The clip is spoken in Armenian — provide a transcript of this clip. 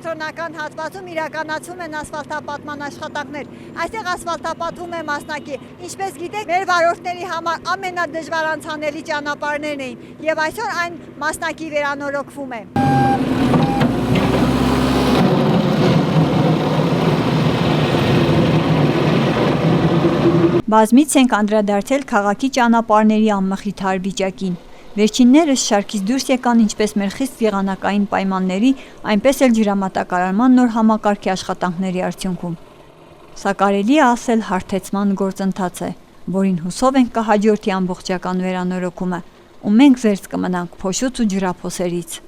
կենտրոնական հատվածում իրականացում են ասֆալտապատման աշխատանքներ։ Այստեղ ասֆալտապատվում է մասնակի։ Ինչպես գիտեք, մեր վարորդների համար ամենադժվար անցանելի ճանապարհներն էին, եւ այսօր այն մասնակի վերանորոգվում է։ Բազմից ենք անդրադարձել քաղաքի ճանապարհների անմխիթար վիճակին։ Վերջիններս շարքից դուրս եկան ինչպես մեր խիստ եղանակային պայմանների, այնպես էլ ջրամատակարարման նոր համակարգի աշխատանքների արդյունքում։ Սա կարելի է ասել հարթեցման գործընթաց է, որին հուսով ենք կհաջորդի ամբողջական վերանորոգումը, ու մենք զերծ կմնանք փոշուց ու ջրափոսերից։